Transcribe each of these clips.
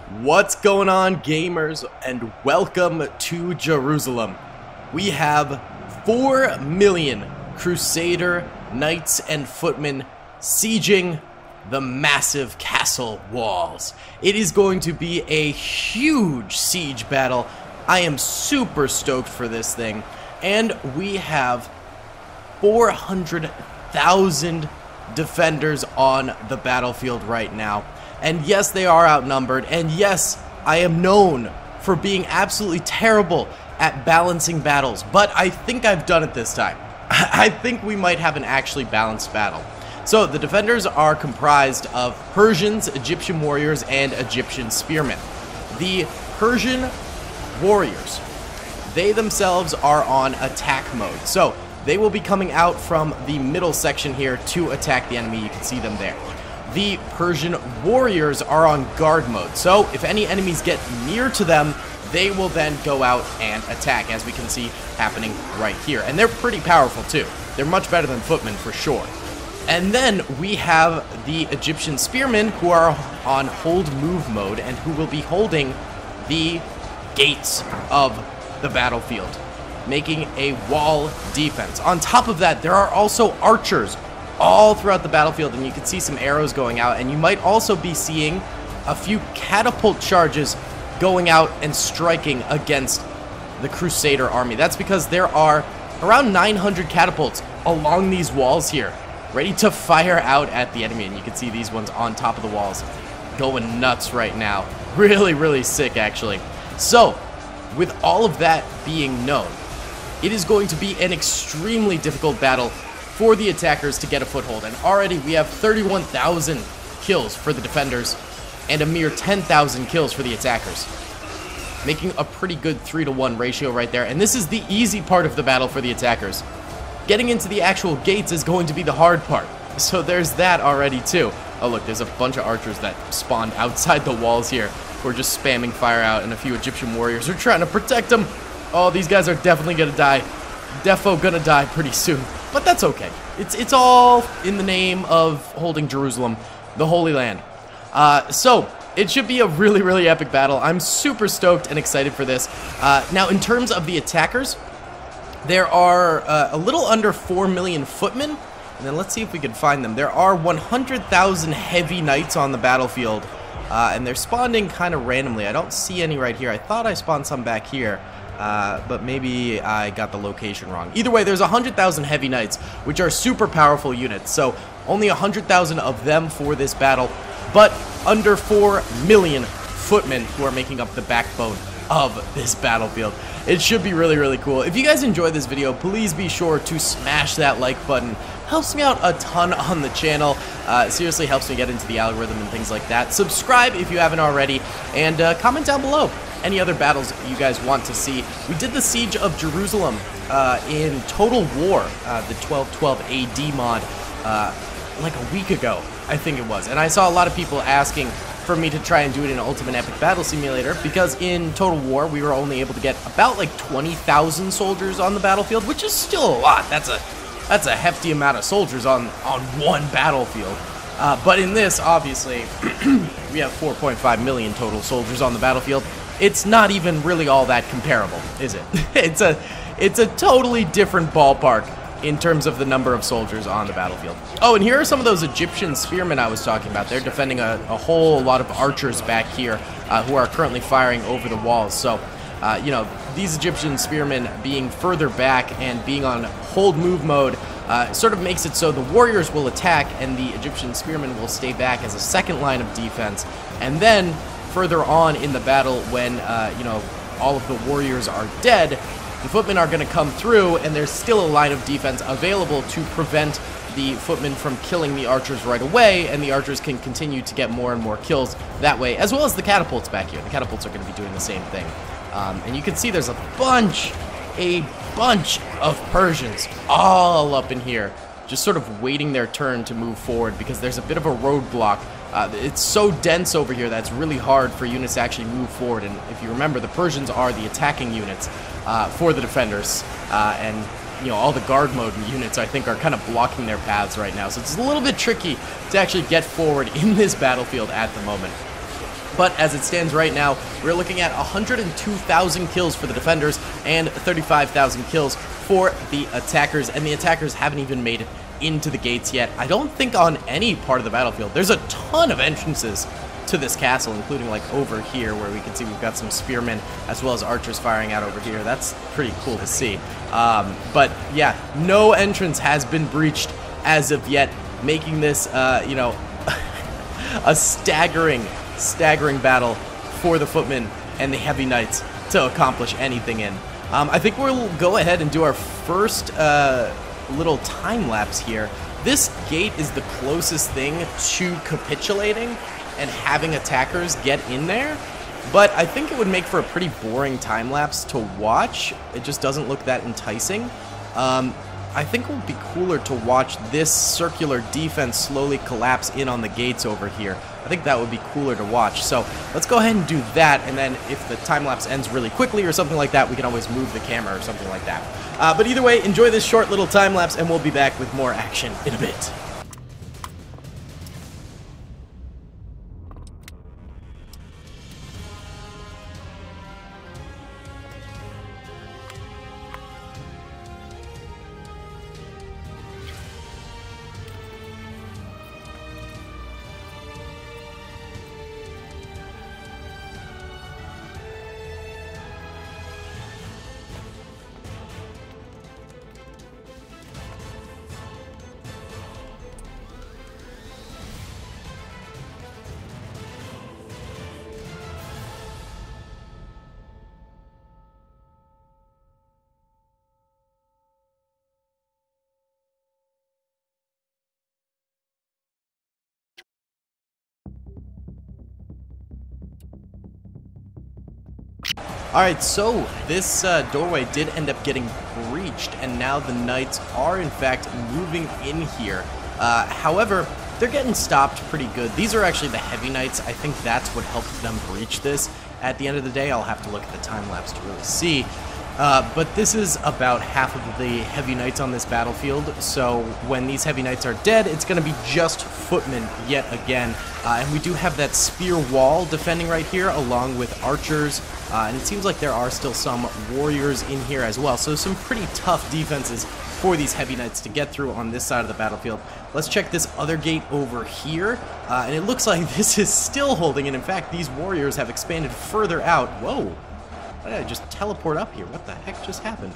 What's going on, gamers, and welcome to Jerusalem. We have 4 million Crusader Knights and Footmen sieging the massive castle walls. It is going to be a huge siege battle. I am super stoked for this thing, and we have 400,000 defenders on the battlefield right now. And yes, they are outnumbered, and yes, I am known for being absolutely terrible at balancing battles, but I think I've done it this time. I think we might have an actually balanced battle. So the defenders are comprised of Persians, Egyptian warriors, and Egyptian spearmen. The Persian warriors, they themselves are on attack mode, so they will be coming out from the middle section here to attack the enemy. You can see them there. The Persian warriors are on guard mode, so if any enemies get near to them, they will then go out and attack, as we can see happening right here. And they're pretty powerful too. They're much better than footmen for sure. And then we have the Egyptian spearmen, who are on hold move mode and who will be holding the gates of the battlefield, making a wall defense. On top of that, there are also archers all throughout the battlefield, and you can see some arrows going out, and you might also be seeing a few catapult charges going out and striking against the Crusader army. That's because there are around 900 catapults along these walls here, ready to fire out at the enemy, and you can see these ones on top of the walls going nuts right now. Really sick, actually. So with all of that being known, it is going to be an extremely difficult battle for the attackers to get a foothold, and already we have 31,000 kills for the defenders and a mere 10,000 kills for the attackers, making a pretty good 3-to-1 ratio right there. And this is the easy part of the battle for the attackers. Getting into the actual gates is going to be the hard part, so there's that already too. Oh look, there's a bunch of archers that spawned outside the walls here who are just spamming fire out, and a few Egyptian warriors are trying to protect them. Oh, these guys are definitely gonna die. Defo gonna die pretty soon, but that's okay. It's all in the name of holding Jerusalem, the Holy Land. So it should be a really epic battle. I'm super stoked and excited for this. Now, in terms of the attackers, there are a little under 4 million footmen, and then let's see if we can find them. There are 100,000 heavy knights on the battlefield, and they're spawning kind of randomly. I don't see any right here. I thought I spawned some back here. But maybe I got the location wrong. Either way, there's 100,000 heavy knights, which are super powerful units, so only 100,000 of them for this battle, but under 4 million footmen who are making up the backbone of this battlefield. It should be really cool. If you guys enjoyed this video, please be sure to smash that like button. Helps me out a ton on the channel. Seriously helps me get into the algorithm and things like that. Subscribe if you haven't already, and comment down below any other battles you guys want to see. We did the Siege of Jerusalem in Total War, the 1212 AD mod, like a week ago, I think it was. And I saw a lot of people asking for me to try and do it in Ultimate Epic Battle Simulator, because in Total War we were only able to get about like 20,000 soldiers on the battlefield, which is still a lot. That's a hefty amount of soldiers on one battlefield. But in this, obviously, we have 4.5 million total soldiers on the battlefield. It's not even really all that comparable, is it? It's a totally different ballpark in terms of the number of soldiers on the battlefield. Oh, and here are some of those Egyptian spearmen I was talking about. They're defending a whole lot of archers back here who are currently firing over the walls. So, you know, these Egyptian spearmen being further back and being on hold move mode sort of makes it so the warriors will attack and the Egyptian spearmen will stay back as a second line of defense. And then further on in the battle, when you know, all of the warriors are dead, the footmen are going to come through, and there's still a line of defense available to prevent the footmen from killing the archers right away, and the archers can continue to get more and more kills that way, as well as the catapults back here. The catapults are going to be doing the same thing. And you can see there's a bunch of Persians all up in here, just sort of waiting their turn to move forward, because there's a bit of a roadblock. It's so dense over here that it's really hard for units to actually move forward. And if you remember, the Persians are the attacking units for the defenders, and you know, all the guard mode units, I think, are kind of blocking their paths right now. So it's a little bit tricky to actually get forward in this battlefield at the moment. But as it stands right now, we're looking at 102,000 kills for the defenders and 35,000 kills for the attackers, and the attackers haven't even made it into the gates yet. I don't think on any part of the battlefield. There's a ton of entrances to this castle, including like over here where we can see we've got some spearmen as well as archers firing out over here. That's pretty cool to see. But yeah, no entrance has been breached as of yet, making this, you know, a staggering battle for the footmen and the heavy knights to accomplish anything in. I think we'll go ahead and do our first little time lapse here. This gate is the closest thing to capitulating and having attackers get in there, but I think it would make for a pretty boring time lapse to watch. It just doesn't look that enticing. I think it would be cooler to watch this circular defense slowly collapse in on the gates over here. I think that would be cooler to watch. So let's go ahead and do that, and then if the time lapse ends really quickly or something like that, we can always move the camera or something like that. But either way, enjoy this short little time lapse, and we'll be back with more action in a bit. Alright, so this doorway did end up getting breached, and now the knights are in fact moving in here. However, they're getting stopped pretty good. These are actually the heavy knights. I think that's what helped them breach this. At the end of the day, I'll have to look at the time lapse to really see. But this is about half of the heavy knights on this battlefield, so when these heavy knights are dead, it's going to be just footmen yet again. And we do have that spear wall defending right here, along with archers, and it seems like there are still some warriors in here as well, so some pretty tough defenses for these heavy knights to get through on this side of the battlefield. Let's check this other gate over here, and it looks like this is still holding, and in fact, these warriors have expanded further out. Whoa! Why did I just teleport up here? What the heck just happened?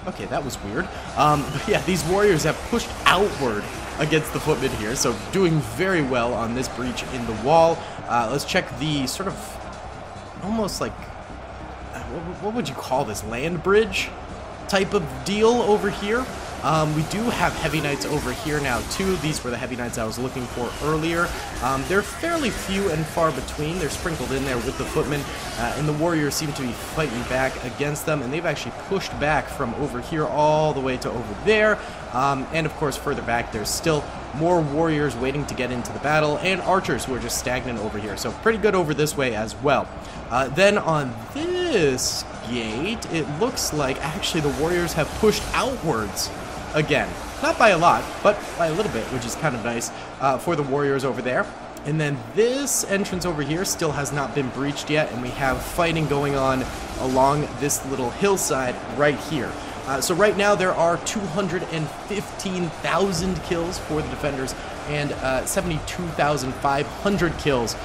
Okay, that was weird. But yeah, these warriors have pushed outward against the footmen here, so doing very well on this breach in the wall. Let's check the sort of almost like, what would you call this, land bridge type of deal over here. We do have heavy knights over here now too. These were the heavy knights I was looking for earlier. They're fairly few and far between. They're sprinkled in there with the footmen, and the warriors seem to be fighting back against them, and they've actually pushed back from over here all the way to over there. And of course further back there's still more warriors waiting to get into the battle, and archers who are just stagnant over here. So pretty good over this way as well. Then on this gate, it looks like actually the warriors have pushed outwards again. Not by a lot, but by a little bit, which is kind of nice for the warriors over there. And then this entrance over here still has not been breached yet, and we have fighting going on along this little hillside right here. So right now there are 215,000 kills for the defenders and 72,500 kills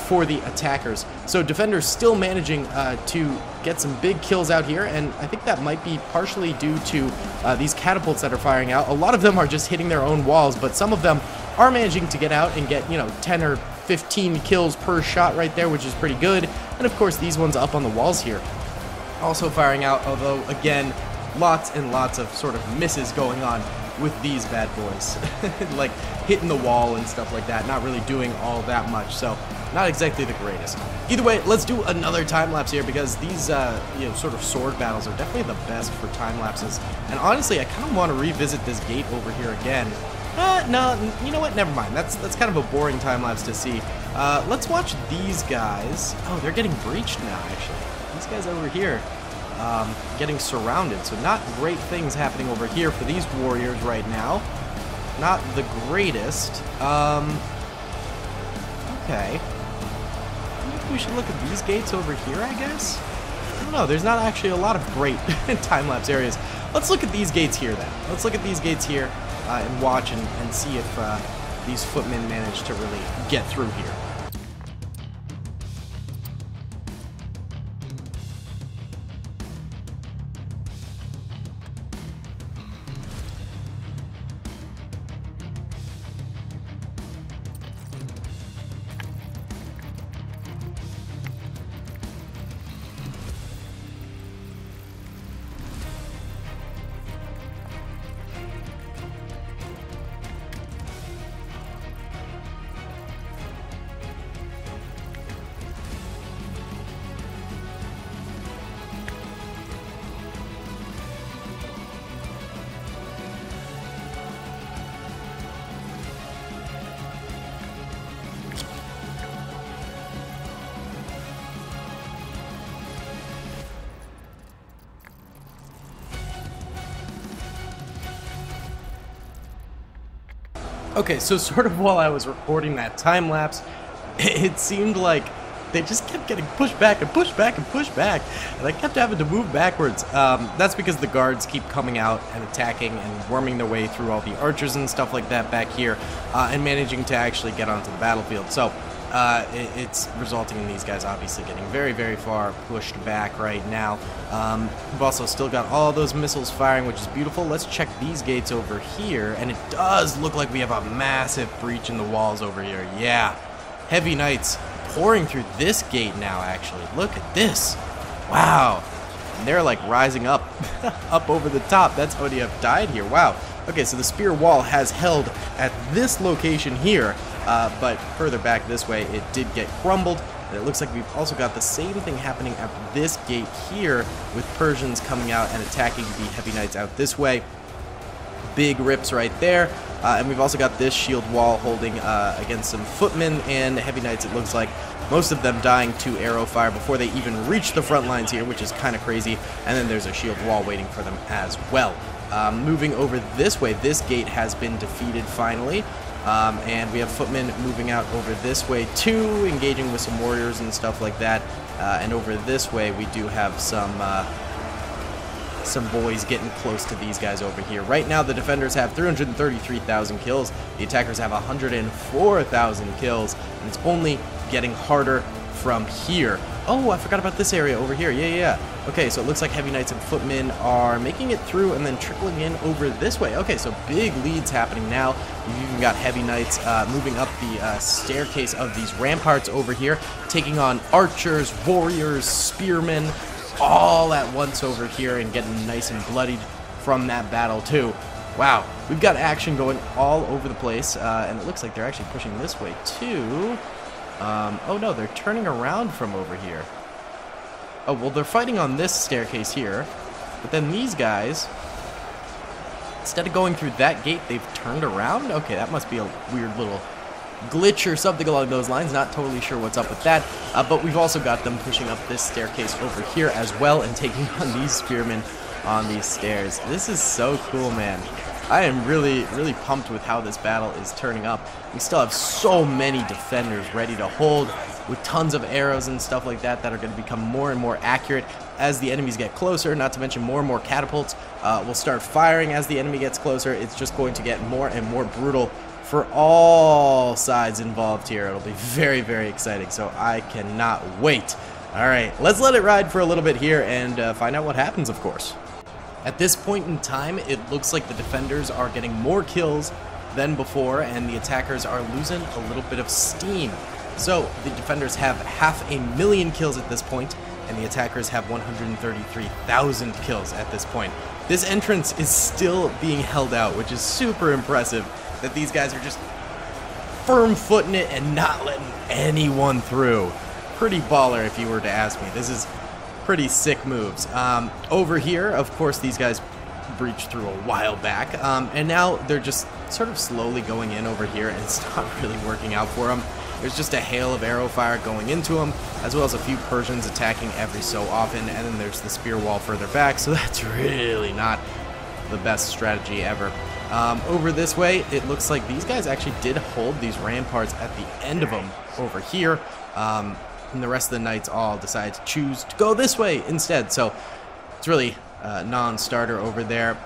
for the attackers. So defenders still managing to get some big kills out here, and I think that might be partially due to these catapults that are firing out. A lot of them are just hitting their own walls, but some of them are managing to get out and get, you know, 10 or 15 kills per shot right there, which is pretty good. And of course these ones up on the walls here also firing out, although again, lots and lots of sort of misses going on with these bad boys. Like hitting the wall and stuff like that, not really doing all that much, so not exactly the greatest. Either way, let's do another time lapse here, because these you know, sort of sword battles are definitely the best for time lapses. And honestly, I kind of want to revisit this gate over here again. No, you know what? Never mind. That's kind of a boring time lapse to see. Let's watch these guys. Oh, they're getting breached now, actually. These guys over here. Getting surrounded, so not great things happening over here for these warriors right now. Not the greatest. Okay. maybe we should look at these gates over here, I guess? I don't know, there's not actually a lot of great time-lapse areas. Let's look at these gates here, then. Let's look at these gates here and watch and see if these footmen manage to really get through here. Okay, so sort of while I was recording that time lapse, it seemed like they just kept getting pushed back and pushed back and pushed back, and I kept having to move backwards. That's because the guards keep coming out and attacking and worming their way through all the archers and stuff like that back here, and managing to actually get onto the battlefield. So it's resulting in these guys obviously getting very, very far pushed back right now. We've also still got all those missiles firing, which is beautiful. Let's check these gates over here, and it does look like we have a massive breach in the walls over here. Yeah, heavy knights pouring through this gate now, actually. Look at this. Wow. And they're like rising up, up over the top. That's how many have died here. Wow. Okay, so the spear wall has held at this location here, but further back this way, it did get crumbled. And it looks like we've also got the same thing happening at this gate here, with Persians coming out and attacking the heavy knights out this way. Big rips right there. And we've also got this shield wall holding against some footmen and heavy knights, it looks like. Most of them dying to arrow fire before they even reach the front lines here, which is kind of crazy. And then there's a shield wall waiting for them as well. Moving over this way, this gate has been defeated finally. And we have footmen moving out over this way too, engaging with some warriors and stuff like that. And over this way, we do have some boys getting close to these guys over here. Right now, the defenders have 333,000 kills. The attackers have 104,000 kills. And it's only getting harder from here. Oh, I forgot about this area over here. Yeah. Okay, so it looks like heavy knights and footmen are making it through and then trickling in over this way. Okay, so big leads happening now. You've even got heavy knights moving up the staircase of these ramparts over here, taking on archers, warriors, spearmen, all at once over here and getting nice and bloodied from that battle too. Wow, we've got action going all over the place, and it looks like they're actually pushing this way too. Oh no, they're turning around from over here. Oh, well, they're fighting on this staircase here, but then these guys, instead of going through that gate, they've turned around? Okay, that must be a weird little glitch or something along those lines. Not totally sure what's up with that, but we've also got them pushing up this staircase over here as well and taking on these spearmen on these stairs. This is so cool, man. I am really, really pumped with how this battle is turning up. We still have so many defenders ready to hold with tons of arrows and stuff like that are going to become more and more accurate as the enemies get closer, not to mention more and more catapults will start firing as the enemy gets closer. It's just going to get more and more brutal for all sides involved here. It'll be very, very exciting, so I cannot wait. All right, let's let it ride for a little bit here and find out what happens, of course. At this point in time, it looks like the defenders are getting more kills than before, and the attackers are losing a little bit of steam. So the defenders have 500,000 kills at this point, and the attackers have 133,000 kills at this point. This entrance is still being held out, which is super impressive, that these guys are just firm-footing it and not letting anyone through. Pretty baller, if you were to ask me. This is pretty sick moves. Over here, of course, these guys breached through a while back, and now they're just sort of slowly going in over here, and it's not really working out for them. There's just a hail of arrow fire going into them, as well as a few Persians attacking every so often, and then there's the spear wall further back, so that's really not the best strategy ever. Over this way, it looks like these guys actually did hold these ramparts at the end of them over here. and the rest of the knights all decide to choose to go this way instead. So it's really non-starter over there.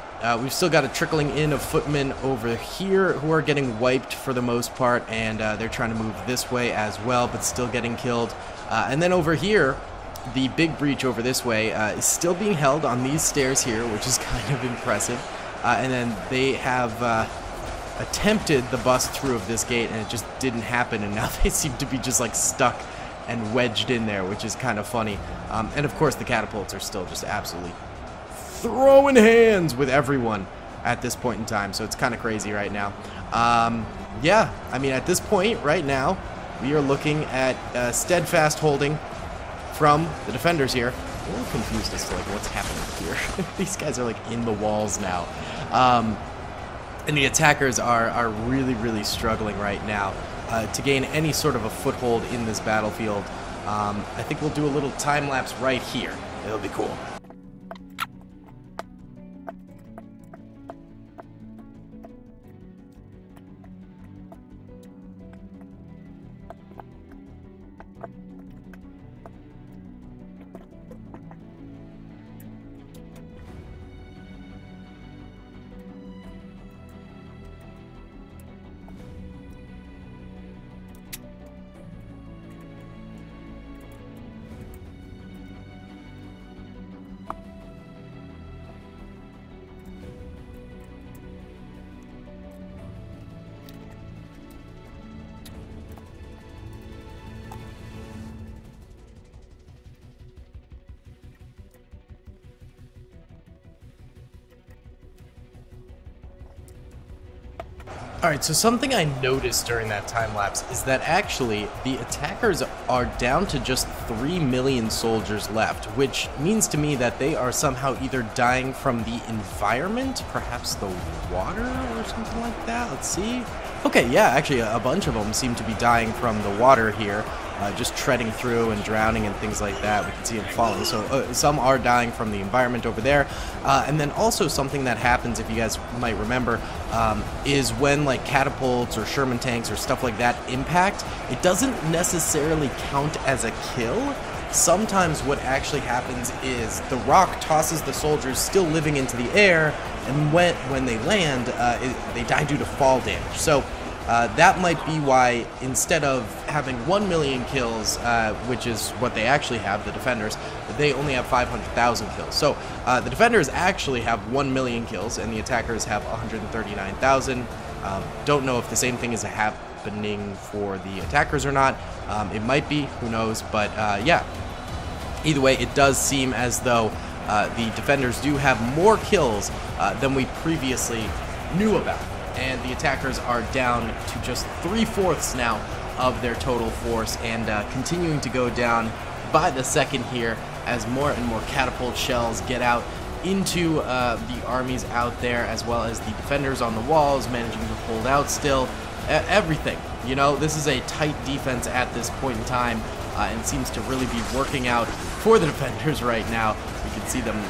We've still got a trickling in of footmen over here who are getting wiped for the most part, and they're trying to move this way as well, but still getting killed. And then over here, the big breach over this way is still being held on these stairs here, which is kind of impressive. And then they have attempted the bust through of this gate, and it just didn't happen, and now they seem to be just like stuck and wedged in there, which is kind of funny. And of course the catapults are still just absolutely throwing hands with everyone at this point in time, so it's kind of crazy right now. Yeah, I mean, at this point right now we are looking at steadfast holding from the defenders here. I'm a little confused as to like what's happening here. These guys are like in the walls now. And the attackers are really struggling right now to gain any sort of a foothold in this battlefield. I think we'll do a little time lapse right here. It'll be cool. Alright, so something I noticed during that time lapse is that actually the attackers are down to just 3 million soldiers left, which means to me that they are somehow either dying from the environment, perhaps the water or something like that. Let's see. Okay, yeah, actually a bunch of them seem to be dying from the water here, just treading through and drowning and things like that. We can see them falling. So some are dying from the environment over there. And then also something that happens, if you guys might remember, is when like catapults or Sherman tanks or stuff like that impact, it doesn't necessarily count as a kill. Sometimes what actually happens is the rock tosses the soldiers still living into the air, and when they land, they die due to fall damage. So that might be why instead of having 1 million kills, which is what they actually have, the defenders, they only have 500,000 kills. So the defenders actually have 1 million kills, and the attackers have 139,000. Don't know if the same thing is happening for the attackers or not. It might be, who knows, but yeah. Either way, it does seem as though the defenders do have more kills than we previously knew about. And the attackers are down to just 3/4 now of their total force, and continuing to go down by the second here as more and more catapult shells get out into the armies out there, as well as the defenders on the walls managing to hold out still. Everything, you know, this is a tight defense at this point in time, and seems to really be working out for the defenders right now. We can see them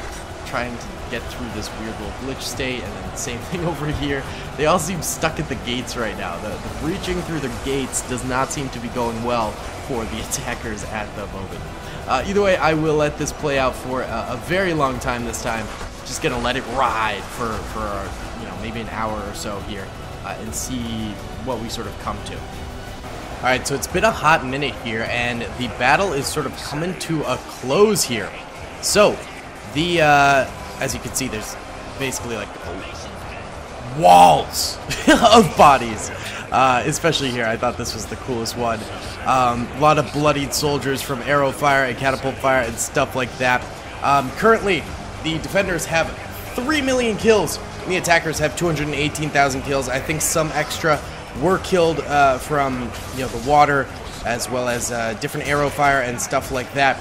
trying to get through this weird little glitch state, and then same thing over here. They all seem stuck at the gates right now. The breaching through the gates does not seem to be going well for the attackers at the moment. Either way, I will let this play out for a very long time this time. Just gonna let it ride for you know, maybe an hour or so here, and see what we sort of come to. Alright, so it's been a hot minute here, and the battle is sort of coming to a close here. So, the, as you can see, there's basically like walls of bodies, especially here. I thought this was the coolest one. A lot of bloodied soldiers from arrow fire and catapult fire and stuff like that. Currently, the defenders have 3 million kills, and the attackers have 218,000 kills. I think some extra were killed from, you know, the water, as well as different arrow fire and stuff like that.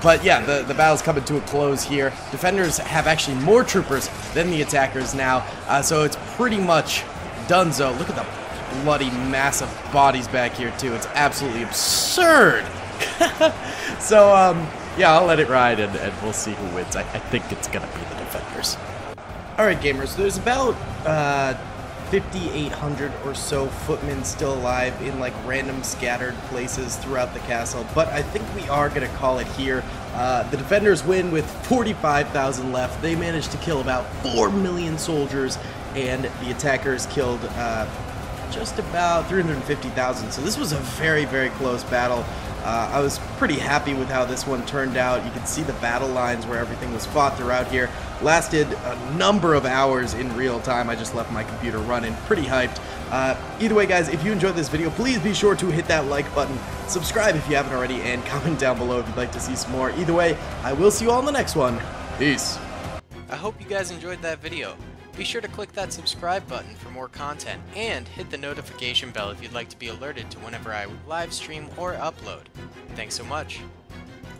But yeah, the battle's coming to a close here. Defenders have actually more troopers than the attackers now, so it's pretty much donezo. Look at the bloody massive bodies back here too. It's absolutely absurd. So yeah, I'll let it ride, and we'll see who wins. I think it's gonna be the defenders. Alright gamers, there's about 5,800 or so footmen still alive in like random scattered places throughout the castle, but I think we are going to call it here. The defenders win with 45,000 left. They managed to kill about 4 million soldiers, and the attackers killed just about 350,000. So this was a very, very close battle. I was pretty happy with how this one turned out. You can see the battle lines where everything was fought throughout here. Lasted a number of hours in real time. I just left my computer running. Pretty hyped. Either way, guys, if you enjoyed this video, please be sure to hit that like button, subscribe if you haven't already, and comment down below if you'd like to see some more. Either way, I will see you all in the next one. Peace. I hope you guys enjoyed that video. Be sure to click that subscribe button for more content, and hit the notification bell if you'd like to be alerted to whenever I live stream or upload. Thanks so much.